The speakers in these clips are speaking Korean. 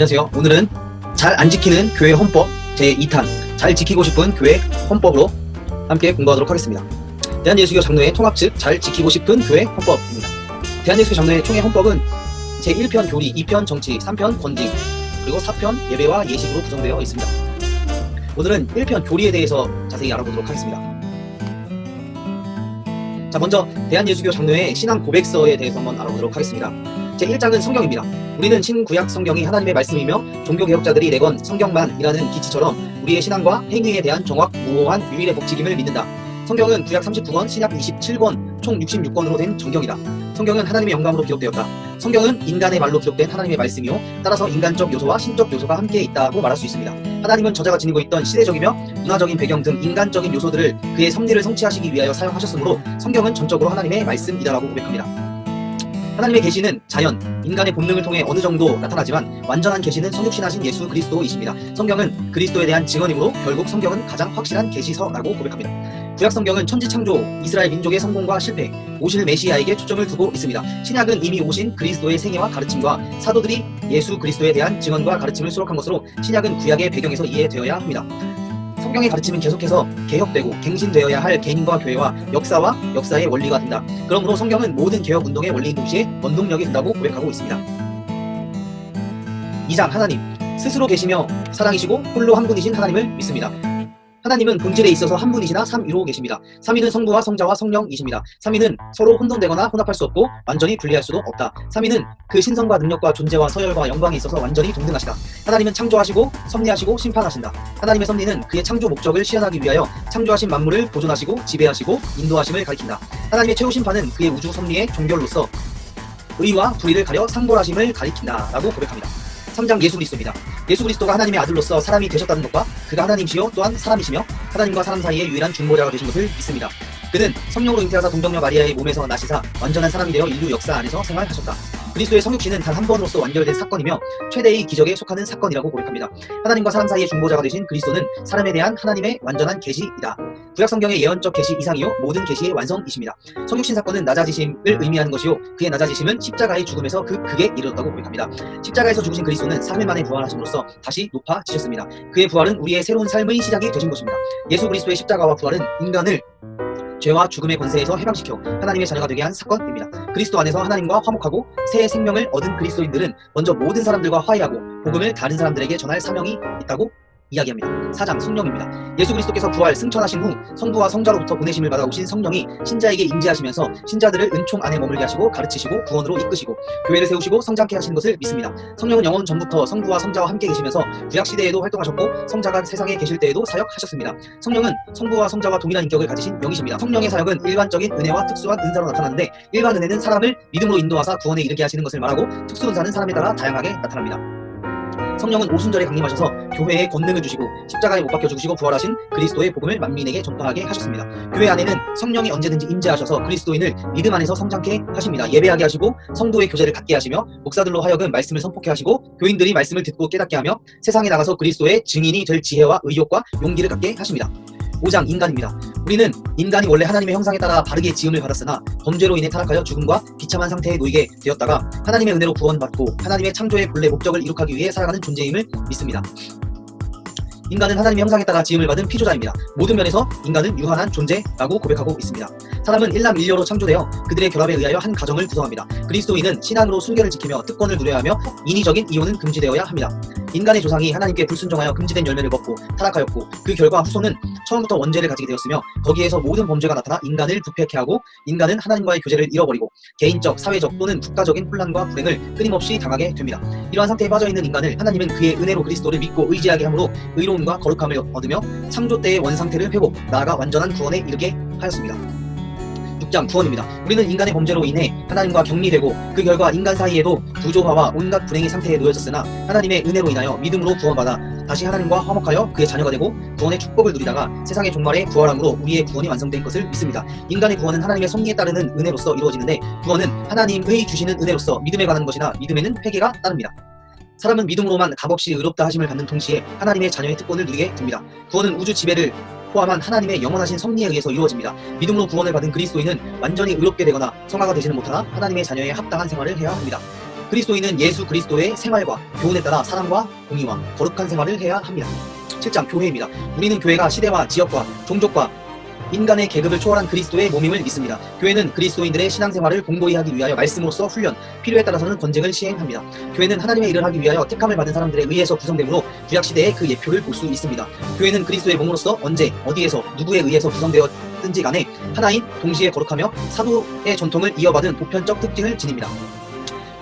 안녕하세요. 오늘은 잘 안 지키는 교회 헌법 제2탄 잘 지키고 싶은 교회 헌법으로 함께 공부하도록 하겠습니다. 대한예수교 장로회 통합 측 잘 지키고 싶은 교회 헌법입니다. 대한예수교 장로회 총회 헌법은 제1편 교리, 2편 정치, 3편 권징, 그리고 4편 예배와 예식으로 구성되어 있습니다. 오늘은 1편 교리에 대해서 자세히 알아보도록 하겠습니다. 자, 먼저 대한예수교 장로회 신앙 고백서에 대해서 한번 알아보도록 하겠습니다. 제1장은 성경입니다. 우리는 신구약 성경이 하나님의 말씀이며 종교개혁자들이 내건 성경만이라는 기치처럼 우리의 신앙과 행위에 대한 정확무오한 유일의 법칙임을 믿는다. 성경은 구약 39권, 신약 27권, 총 66권으로 된 정경이다. 성경은 하나님의 영감으로 기록되었다. 성경은 인간의 말로 기록된 하나님의 말씀이요, 따라서 인간적 요소와 신적 요소가 함께 있다고 말할 수 있습니다. 하나님은 저자가 지니고 있던 시대적이며 문화적인 배경 등 인간적인 요소들을 그의 섭리를 성취하시기 위하여 사용하셨으므로 성경은 전적으로 하나님의 말씀이다라고 고백합니다. 하나님의 계시는 자연, 인간의 본능을 통해 어느 정도 나타나지만 완전한 계시는 성육신하신 예수 그리스도이십니다. 성경은 그리스도에 대한 증언이므로 결국 성경은 가장 확실한 계시서라고 고백합니다. 구약 성경은 천지창조, 이스라엘 민족의 성공과 실패, 오실 메시아에게 초점을 두고 있습니다. 신약은 이미 오신 그리스도의 생애와 가르침과 사도들이 예수 그리스도에 대한 증언과 가르침을 수록한 것으로 신약은 구약의 배경에서 이해되어야 합니다. 성경의 가르침은 계속해서 개혁되고 갱신되어야 할 개인과 교회와 역사와 역사의 원리가 된다. 그러므로 성경은 모든 개혁 운동의 원리인 동시에 원동력이 된다고 고백하고 있습니다. 2장 하나님, 스스로 계시며 사랑이시고 홀로 한 분이신 하나님을 믿습니다. 하나님은 본질에 있어서 한 분이시나 삼위로 계십니다. 삼위는 성부와 성자와 성령이십니다. 삼위는 서로 혼돈되거나 혼합할 수 없고 완전히 분리할 수도 없다. 삼위는 그 신성과 능력과 존재와 서열과 영광에 있어서 완전히 동등하시다. 하나님은 창조하시고 섭리하시고 심판하신다. 하나님의 섭리는 그의 창조 목적을 실현하기 위하여 창조하신 만물을 보존하시고 지배하시고 인도하심을 가리킨다. 하나님의 최후 심판은 그의 우주 섭리의 종결로서 의와 불의를 가려 상벌하심을 가리킨다 라고 고백합니다. 3장 예수 그리스도입니다. 예수 그리스도가 하나님의 아들로서 사람이 되셨다는 것과 그가 하나님이시요 또한 사람이시며 하나님과 사람 사이의 유일한 중보자가 되신 것을 믿습니다. 그는 성령으로 잉태하사 동정녀 마리아의 몸에서 나시사 완전한 사람이 되어 인류 역사 안에서 생활하셨다. 그리스도의 성육신은 단 한 번으로서 완결된 사건이며 최대의 기적에 속하는 사건이라고 고백합니다. 하나님과 사람 사이의 중보자가 되신 그리스도는 사람에 대한 하나님의 완전한 계시이다. 구약 성경의 예언적 계시 이상이요 모든 계시의 완성이십니다. 성육신 사건은 낮아지심을 의미하는 것이요 그의 낮아지심은 십자가의 죽음에서 그 극에 이르렀다고 고백합니다. 십자가에서 죽으신 그리스도는 3일 만에 부활하심으로써 다시 높아지셨습니다. 그의 부활은 우리의 새로운 삶의 시작이 되신 것입니다. 예수 그리스도의 십자가와 부활은 인간을 죄와 죽음의 권세에서 해방시켜 하나님의 자녀가 되게 한 사건입니다. 그리스도 안에서 하나님과 화목하고 새 생명을 얻은 그리스도인들은 먼저 모든 사람들과 화해하고 복음을 다른 사람들에게 전할 사명이 있다고 이야기합니다. 4장 성령입니다. 예수 그리스도께서 부활 승천하신 후 성부와 성자로부터 보내심을 받아 오신 성령이 신자에게 임재하시면서 신자들을 은총 안에 머물게 하시고 가르치시고 구원으로 이끄시고 교회를 세우시고 성장케 하신 것을 믿습니다. 성령은 영원 전부터 성부와 성자와 함께 계시면서 구약 시대에도 활동하셨고 성자가 세상에 계실 때에도 사역하셨습니다. 성령은 성부와 성자와 동일한 인격을 가지신 영이십니다. 성령의 사역은 일반적인 은혜와 특수한 은사로 나타나는데 일반 은혜는 사람을 믿음으로 인도하사 구원에 이르게 하시는 것을 말하고 특수 은사는 사람에 따라 다양하게 나타납니다. 성령은 오순절에 강림하셔서 교회에 권능을 주시고 십자가에 못 박혀 죽으시고 부활하신 그리스도의 복음을 만민에게 전파하게 하셨습니다. 교회 안에는 성령이 언제든지 임재하셔서 그리스도인을 믿음 안에서 성장케 하십니다. 예배하게 하시고 성도의 교제를 갖게 하시며 목사들로 하여금 말씀을 선포케 하시고 교인들이 말씀을 듣고 깨닫게 하며 세상에 나가서 그리스도의 증인이 될 지혜와 의욕과 용기를 갖게 하십니다. 5장 인간입니다. 우리는 인간이 원래 하나님의 형상에 따라 바르게 지음을 받았으나 범죄로 인해 타락하여 죽음과 비참한 상태에 놓이게 되었다가 하나님의 은혜로 구원받고 하나님의 창조의 본래 목적을 이룩하기 위해 살아가는 존재임을 믿습니다. 인간은 하나님의 형상에 따라 지음을 받은 피조자입니다. 모든 면에서 인간은 유한한 존재라고 고백하고 있습니다. 사람은 일남일녀로 창조되어 그들의 결합에 의하여 한 가정을 구성합니다. 그리스도인은 신앙으로 순결을 지키며 특권을 누려야 하며 인위적인 이혼은 금지되어야 합니다. 인간의 조상이 하나님께 불순종하여 금지된 열매를 먹고 타락하였고 그 결과 후손은 처음부터 원죄를 가지게 되었으며 거기에서 모든 범죄가 나타나 인간을 부패케 하고 인간은 하나님과의 교제를 잃어버리고 개인적, 사회적 또는 국가적인 혼란과 불행을 끊임없이 당하게 됩니다. 이러한 상태에 빠져있는 인간을 하나님은 그의 은혜로 그리스도를 믿고 의지하게 함으로 의로움과 거룩함을 얻으며 창조 때의 원상태를 회복, 나아가 완전한 구원에 이르게 하였습니다. 6장 구원입니다. 우리는 인간의 범죄로 인해 하나님과 격리되고 그 결과 인간 사이에도 부조화와 온갖 불행의 상태에 놓여졌으나 하나님의 은혜로 인하여 믿음으로 구원받아 다시 하나님과 화목하여 그의 자녀가 되고 구원의 축복을 누리다가 세상의 종말에 부활함으로 우리의 구원이 완성된 것을 믿습니다. 인간의 구원은 하나님의 섭리에 따르는 은혜로서 이루어지는데 구원은 하나님의 주시는 은혜로서 믿음에 관한 것이나 믿음에는 회개가 따릅니다. 사람은 믿음으로만 값없이 의롭다 하심을 받는 동시에 하나님의 자녀의 특권을 누리게 됩니다. 구원은 우주 지배를 포함한 하나님의 영원하신 섭리에 의해서 이루어집니다. 믿음으로 구원을 받은 그리스도인은 완전히 의롭게 되거나 성화가 되지는 못하나 하나님의 자녀에 합당한 생활을 해야 합니다. 그리스도인은 예수 그리스도의 생활과 교훈에 따라 사랑과 공의와 거룩한 생활을 해야 합니다. 7장 교회입니다. 우리는 교회가 시대와 지역과 종족과 인간의 계급을 초월한 그리스도의 몸임을 믿습니다. 교회는 그리스도인들의 신앙생활을 공고히 하기 위하여 말씀으로써 훈련, 필요에 따라서는 권쟁을 시행합니다. 교회는 하나님의 일을 하기 위하여 택함을 받은 사람들에 의해서 구성되므로 구약시대의 그 예표를 볼 수 있습니다. 교회는 그리스도의 몸으로서 언제, 어디에서, 누구에 의해서 구성되었든지 간에 하나인, 동시에 거룩하며 사도의 전통을 이어받은 보편적 특징을 지닙니다.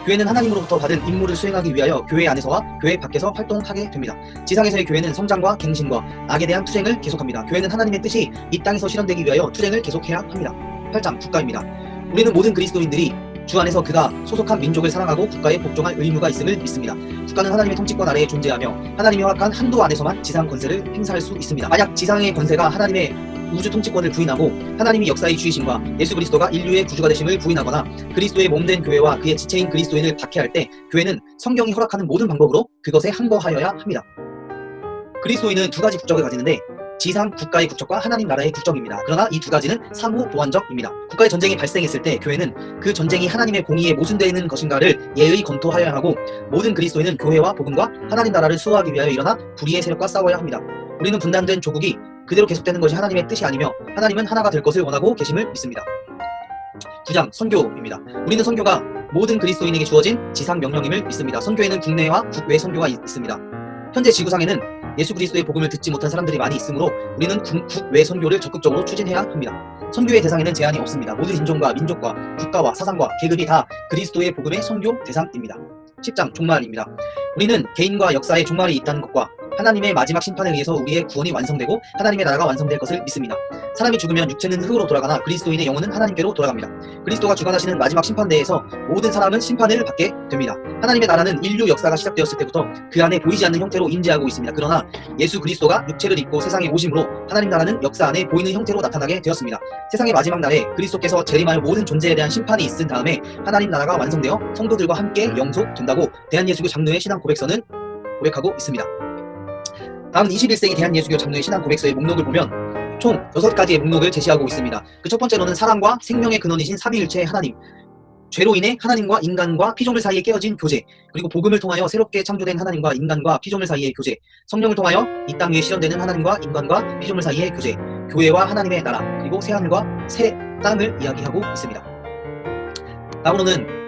교회는 하나님으로부터 받은 임무를 수행하기 위하여 교회 안에서와 교회 밖에서 활동하게 됩니다. 지상에서의 교회는 성장과 갱신과 악에 대한 투쟁을 계속합니다. 교회는 하나님의 뜻이 이 땅에서 실현되기 위하여 투쟁을 계속해야 합니다. 8장 국가입니다. 우리는 모든 그리스도인들이 주 안에서 그가 소속한 민족을 사랑하고 국가에 복종할 의무가 있음을 믿습니다. 국가는 하나님의 통치권 아래에 존재하며 하나님이 허락한 한도 안에서만 지상 권세를 행사할 수 있습니다. 만약 지상의 권세가 하나님의 우주 통치권을 부인하고 하나님이 역사의 주이심과 예수 그리스도가 인류의 구주가 되심을 부인하거나 그리스도의 몸된 교회와 그의 지체인 그리스도인을 박해할 때 교회는 성경이 허락하는 모든 방법으로 그것에 항거하여야 합니다. 그리스도인은 두 가지 국적을 가지는데 지상 국가의 국적과 하나님 나라의 국적입니다. 그러나 이 두 가지는 상호 보완적입니다. 국가의 전쟁이 발생했을 때 교회는 그 전쟁이 하나님의 공의에 모순되는 것인가를 예의 검토하여야 하고 모든 그리스도인은 교회와 복음과 하나님 나라를 수호하기 위하여 일어나 불의의 세력과 싸워야 합니다. 우리는 분단된 조국이 그대로 계속되는 것이 하나님의 뜻이 아니며 하나님은 하나가 될 것을 원하고 계심을 믿습니다. 9장 선교입니다. 우리는 선교가 모든 그리스도인에게 주어진 지상 명령임을 믿습니다. 선교에는 국내와 국외 선교가 있습니다. 현재 지구상에는 예수 그리스도의 복음을 듣지 못한 사람들이 많이 있으므로 우리는 국외 선교를 적극적으로 추진해야 합니다. 선교의 대상에는 제한이 없습니다. 모든 인종과 민족과 국가와 사상과 계급이 다 그리스도의 복음의 선교 대상입니다. 10장 종말입니다. 우리는 개인과 역사의 종말이 있다는 것과 하나님의 마지막 심판에 의해서 우리의 구원이 완성되고 하나님의 나라가 완성될 것을 믿습니다. 사람이 죽으면 육체는 흙으로 돌아가나 그리스도인의 영혼은 하나님께로 돌아갑니다. 그리스도가 주관하시는 마지막 심판대에서 모든 사람은 심판을 받게 됩니다. 하나님의 나라는 인류 역사가 시작되었을 때부터 그 안에 보이지 않는 형태로 임재하고 있습니다. 그러나 예수 그리스도가 육체를 입고 세상에 오심으로 하나님 나라는 역사 안에 보이는 형태로 나타나게 되었습니다. 세상의 마지막 날에 그리스도께서 재림하여 모든 존재에 대한 심판이 있은 다음에 하나님 나라가 완성되어 성도들과 함께 영속된다고 대한예수교 장로의 신앙 고백서는 고백하고 있습니다. 다음 21세기 대한예수교 장로의 신앙 고백서의 목록을 보면 총 6가지의 목록을 제시하고 있습니다. 그 첫 번째로는 사랑과 생명의 근원이신 삼위일체의 하나님, 죄로 인해 하나님과 인간과 피조물 사이에 깨어진 교제, 그리고 복음을 통하여 새롭게 창조된 하나님과 인간과 피조물 사이의 교제, 성령을 통하여 이 땅 위에 실현되는 하나님과 인간과 피조물 사이의 교제, 교회와 하나님의 나라, 그리고 새하늘과 새 땅을 이야기하고 있습니다. 다음으로는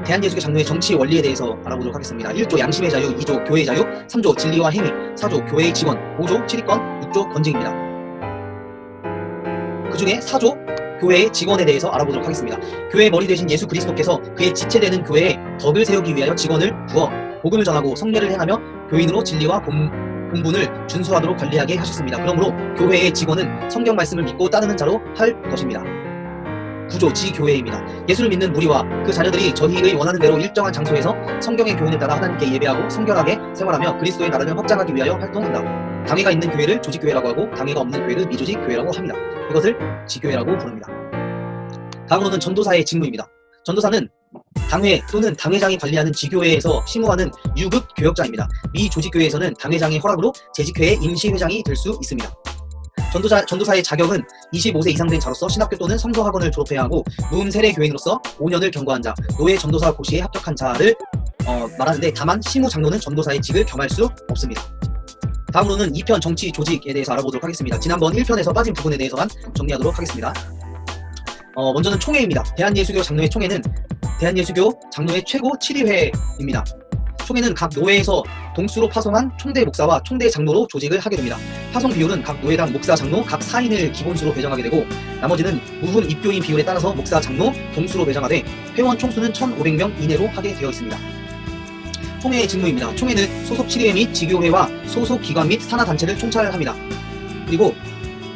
대한예수교 장로의 정치 원리에 대해서 알아보도록 하겠습니다. 1조 양심의 자유, 2조 교회의 자유, 3조 진리와 행위, 4조 교회의 직원, 5조 치리권, 6조 건증입니다. 그 중에 4조 교회의 직원에 대해서 알아보도록 하겠습니다. 교회의 머리 되신 예수 그리스도께서 그의 지체되는 교회에 덕을 세우기 위하여 직원을 부어 복음을 전하고 성례를 행하며 교인으로 진리와 본분을 준수하도록 관리하게 하셨습니다. 그러므로 교회의 직원은 성경 말씀을 믿고 따르는 자로 할 것입니다. 9조 지교회입니다. 예수를 믿는 무리와 그 자녀들이 저희의 원하는 대로 일정한 장소에서 성경의 교훈에 따라 하나님께 예배하고 성결하게 생활하며 그리스도의 나라를 확장하기 위하여 활동한다. 당회가 있는 교회를 조직교회라고 하고 당회가 없는 교회를 미조직교회라고 합니다. 이것을 지교회라고 부릅니다. 다음으로는 전도사의 직무입니다. 전도사는 당회 또는 당회장이 관리하는 지교회에서 심우하는 유급 교역자입니다. 미조직교회에서는 당회장의 허락으로 재직회의 임시회장이 될 수 있습니다. 전도사의 자격은 25세 이상 된 자로서 신학교 또는 성서학원을 졸업해야 하고 무음 세례 교인으로서 5년을 경과한 자, 노예 전도사 고시에 합격한 자를 말하는데 다만 시무 장로는 전도사의 직을 겸할 수 없습니다. 다음으로는 2편 정치 조직에 대해서 알아보도록 하겠습니다. 지난번 1편에서 빠진 부분에 대해서만 정리하도록 하겠습니다. 먼저는 총회입니다. 대한예수교 장로회 총회는 대한예수교 장로회 최고 7위회입니다. 총회는 각 노회에서 동수로 파송한 총대 목사와 총대 장로로 조직을 하게 됩니다. 파송 비율은 각 노회당 목사 장로 각 4인을 기본수로 배정하게 되고 나머지는 무훈 입교인 비율에 따라서 목사 장로 동수로 배정하되 회원 총수는 1,500명 이내로 하게 되어 있습니다. 총회의 직무입니다. 총회는 소속 7위회 및 지교회와 소속 기관 및 산하단체를 총괄합니다. 그리고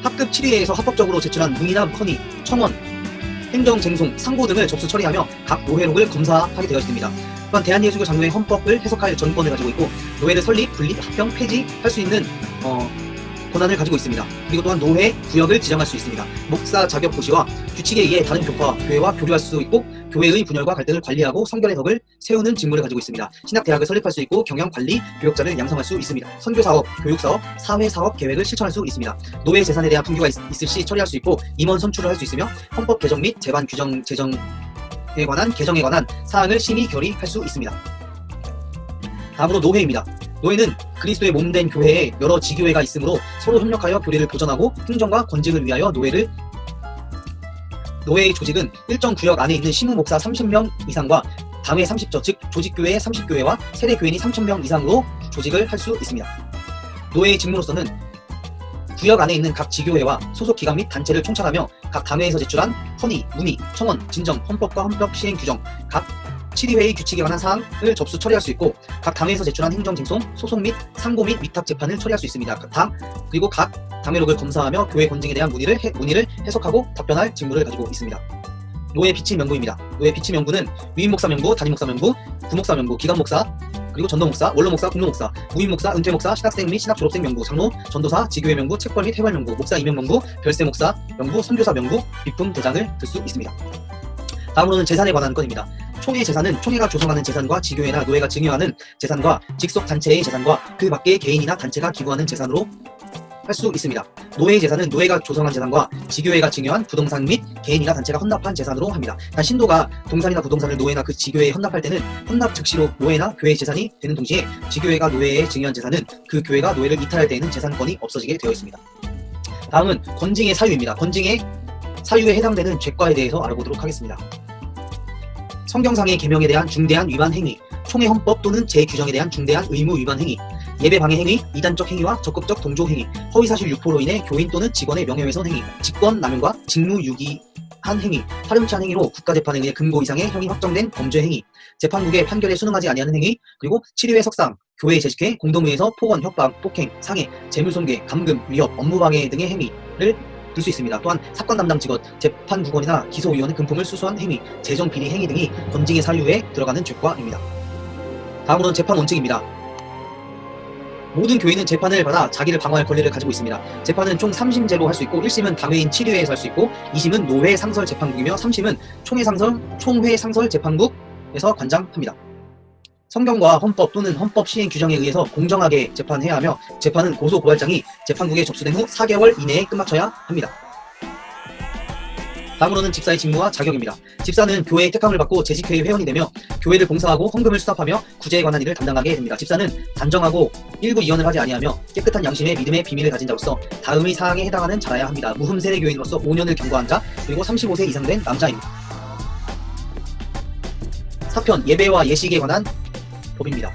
합급 7위회에서 합법적으로 제출한 문의나 건의, 청원, 행정쟁송, 상고 등을 접수 처리하며 각 노회록을 검사하게 되어 있습니다. 또한 대한예수교 장로회 헌법을 해석할 전권을 가지고 있고 노회를 설립, 분립, 합병, 폐지할 수 있는 권한을 가지고 있습니다. 그리고 또한 노회 구역을 지정할 수 있습니다. 목사 자격 고시와 규칙에 의해 다른 교파, 교회와 교류할 수 있고 교회의 분열과 갈등을 관리하고 성결의 덕을 세우는 직무를 가지고 있습니다. 신학대학을 설립할 수 있고 경영, 관리, 교역자를 양성할 수 있습니다. 선교사업, 교육사업, 사회사업 계획을 실천할 수 있습니다. 노회 재산에 대한 분규가 있을 시 처리할 수 있고 임원 선출을 할 수 있으며 헌법 개정 및 재반 규정 제정 관한 개정에 관한 사항을 심의 결의할 수 있습니다. 다음으로 노회입니다. 노회는 그리스도의 몸된 교회에 여러 지교회가 있으므로 서로 협력하여 교리를 보전하고 행정과 권직을 위하여 노회의 조직은 일정 구역 안에 있는 시무 목사 30명 이상과 당회 30조, 즉 조직교회 30교회와 세대 교인이 3,000명 이상으로 조직을 할 수 있습니다. 노회의 직무로서는 구역 안에 있는 각 지교회와 소속 기관 및 단체를 총괄하며 각 당회에서 제출한 헌의, 문의, 청원, 진정, 헌법과 헌법 시행 규정, 각 치리회의 규칙에 관한 사항을 접수 처리할 수 있고 각 당회에서 제출한 행정쟁송, 소송 및 상고 및 위탁 재판을 처리할 수 있습니다. 그리고 각 당회록을 검사하며 교회 권징에 대한 문의를 해석하고 답변할 직무를 가지고 있습니다. 노회 비치 명부입니다. 노회 비치 명부는 위임 목사 명부, 단임 목사 명부, 부목사 명부, 기관 목사, 그리고 전도 목사, 원로 목사, 공로 목사, 무임 목사, 은퇴 목사, 신학생 및 신학 졸업생 명부, 장로, 전도사, 지교회 명부, 책벌 및 회벌 명부, 목사 임명 명부, 별세 목사 명부, 선교사 명부, 비품 대장을 들 수 있습니다. 다음으로는 재산에 관한 건입니다. 총회 재산은 총회가 조성하는 재산과 지교회나 노회가 증여하는 재산과 직속 단체의 재산과 그 밖의 개인이나 단체가 기부하는 재산으로 할 수 있습니다. 노회의 재산은 노회가 조성한 재산과 지교회가 증여한 부동산 및 개인이나 단체가 헌납한 재산으로 합니다. 단 신도가 동산이나 부동산을 노회나 그 지교회에 헌납할 때는 헌납 즉시로 노회나 교회의 재산이 되는 동시에 지교회가 노회에 증여한 재산은 그 교회가 노회를 이탈할 때에는 재산권이 없어지게 되어 있습니다. 다음은 권징의 사유입니다. 권징의 사유에 해당되는 죄과에 대해서 알아보도록 하겠습니다. 성경상의 계명에 대한 중대한 위반 행위, 총회 헌법 또는 제 규정에 대한 중대한 의무 위반 행위, 예배 방해 행위, 이단적 행위와 적극적 동조 행위, 허위사실 유포로 인해 교인 또는 직원의 명예훼손 행위, 직권 남용과 직무유기한 행위, 파렴치한 행위로 국가재판에 의해 금고 이상의 형이 확정된 범죄 행위, 재판국의 판결에 순응하지 아니하는 행위, 그리고 치리회 석상, 교회에 재직해 공동의에서 폭언, 협박, 폭행, 상해, 재물손괴, 감금, 위협, 업무방해 등의 행위를 들 수 있습니다. 또한 사건 담당 직원, 재판국원이나 기소위원의 금품을 수수한 행위, 재정비리 행위 등이 권징의 사유에 들어가는 죄과입니다. 다음으로는 재판 원칙입니다. 모든 교인은 재판을 받아 자기를 방어할 권리를 가지고 있습니다. 재판은 총 3심제로 할 수 있고 1심은 당회인 치리회에서 할 수 있고 2심은 노회 상설 재판국이며 3심은 총회 상설 재판국에서 관장합니다. 성경과 헌법 또는 헌법 시행 규정에 의해서 공정하게 재판해야 하며 재판은 고소 고발장이 재판국에 접수된 후 4개월 이내에 끝마쳐야 합니다. 다음으로는 집사의 직무와 자격입니다. 집사는 교회의 택함을 받고 재직회의 회원이 되며 교회를 봉사하고 헌금을 수납하며 구제에 관한 일을 담당하게 됩니다. 집사는 단정하고 일구이연을 하지 아니하며 깨끗한 양심의 믿음의 비밀을 가진 자로서 다음의 사항에 해당하는 자라야 합니다. 무흠 세례교인으로서 5년을 경과한 자, 그리고 35세 이상 된 남자입니다. 사편, 예배와 예식에 관한 법입니다.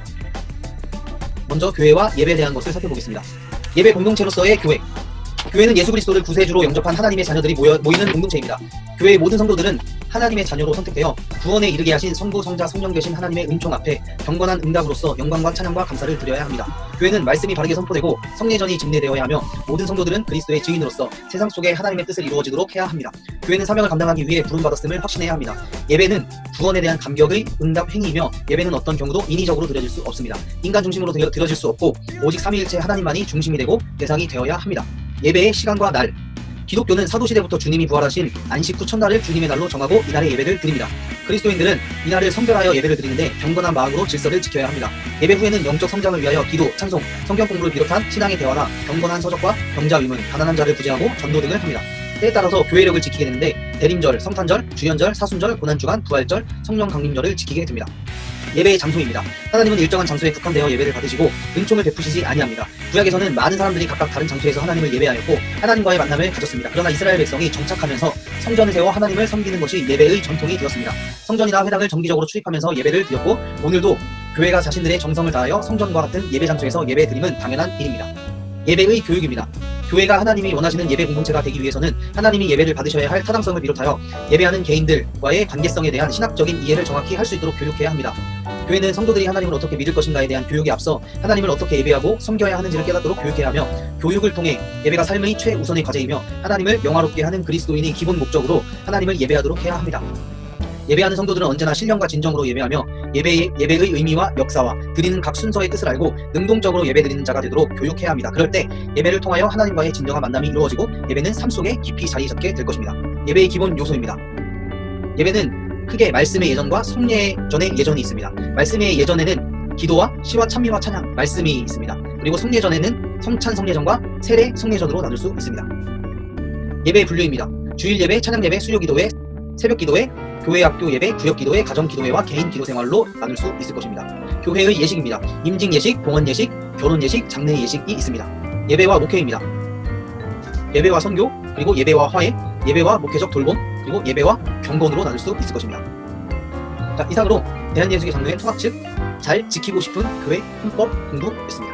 먼저 교회와 예배에 대한 것을 살펴보겠습니다. 예배 공동체로서의 교회. 교회는 예수 그리스도를 구세주로 영접한 하나님의 자녀들이 모이는 공동체입니다. 교회의 모든 성도들은 하나님의 자녀로 선택되어 구원에 이르게 하신 성부, 성자, 성령 되신 하나님의 은총 앞에 경건한 응답으로서 영광과 찬양과 감사를 드려야 합니다. 교회는 말씀이 바르게 선포되고 성례전이 집례되어야 하며 모든 성도들은 그리스도의 증인으로서 세상 속에 하나님의 뜻을 이루어지도록 해야 합니다. 교회는 사명을 감당하기 위해 부름받았음을 확신해야 합니다. 예배는 구원에 대한 감격의 응답 행위이며 예배는 어떤 경우도 인위적으로 드려질 수 없습니다. 인간 중심으로 드려질 수 없고 오직 삼위일체 하나님만이 중심이 되고 대상이 되어야 합니다. 예배의 시간과 날. 기독교는 사도시대부터 주님이 부활하신 안식 후 첫날을 주님의 날로 정하고 이날에 예배를 드립니다. 그리스도인들은 이날을 성별하여 예배를 드리는데 경건한 마음으로 질서를 지켜야 합니다. 예배 후에는 영적 성장을 위하여 기도, 찬송, 성경 공부를 비롯한 신앙의 대화나 경건한 서적과 병자 위문, 가난한 자를 구제하고 전도 등을 합니다. 때에 따라서 교회력을 지키게 되는데 대림절, 성탄절, 주연절, 사순절, 고난주간, 부활절, 성령 강림절을 지키게 됩니다. 예배의 장소입니다. 하나님은 일정한 장소에 국한되어 예배를 받으시고 은총을 베푸시지 아니합니다. 구약에서는 많은 사람들이 각각 다른 장소에서 하나님을 예배하였고 하나님과의 만남을 가졌습니다. 그러나 이스라엘 백성이 정착하면서 성전을 세워 하나님을 섬기는 것이 예배의 전통이 되었습니다. 성전이나 회당을 정기적으로 출입하면서 예배를 드렸고 오늘도 교회가 자신들의 정성을 다하여 성전과 같은 예배 장소에서 예배 드림은 당연한 일입니다. 예배의 교육입니다. 교회가 하나님이 원하시는 예배 공동체가 되기 위해서는 하나님이 예배를 받으셔야 할 타당성을 비롯하여 예배하는 개인들과의 관계성에 대한 신학적인 이해를 정확히 할 수 있도록 교육해야 합니다. 교회는 성도들이 하나님을 어떻게 믿을 것인가에 대한 교육에 앞서 하나님을 어떻게 예배하고 섬겨야 하는지를 깨닫도록 교육해야 하며 교육을 통해 예배가 삶의 최우선의 과제이며 하나님을 영화롭게 하는 그리스도인이 기본 목적으로 하나님을 예배하도록 해야 합니다. 예배하는 성도들은 언제나 신령과 진정으로 예배하며 예배의 의미와 역사와 드리는 각 순서의 뜻을 알고 능동적으로 예배드리는 자가 되도록 교육해야 합니다. 그럴 때 예배를 통하여 하나님과의 진정한 만남이 이루어지고 예배는 삶 속에 깊이 자리 잡게 될 것입니다. 예배의 기본 요소입니다. 예배는 크게 말씀의 예전과 성례전의 예전이 있습니다. 말씀의 예전에는 기도와 시와 찬미와 찬양, 말씀이 있습니다. 그리고 성례전에는 성찬 성례전과 세례 성례전으로 나눌 수 있습니다. 예배의 분류입니다. 주일 예배, 찬양 예배, 수요 기도회, 새벽 기도회, 교회 학교 예배, 구역 기도회, 가정 기도회와 개인 기도 생활로 나눌 수 있을 것입니다. 교회의 예식입니다. 임직 예식, 봉헌 예식, 결혼 예식, 장례 예식이 있습니다. 예배와 목회입니다. 예배와 선교, 그리고 예배와 화해, 예배와 목회적 돌봄, 그리고 예배와 경건으로 나눌 수 있을 것입니다. 자, 이상으로 대한예수교 장로회 통합 측 잘 지키고 싶은 교회 헌법 공부였습니다.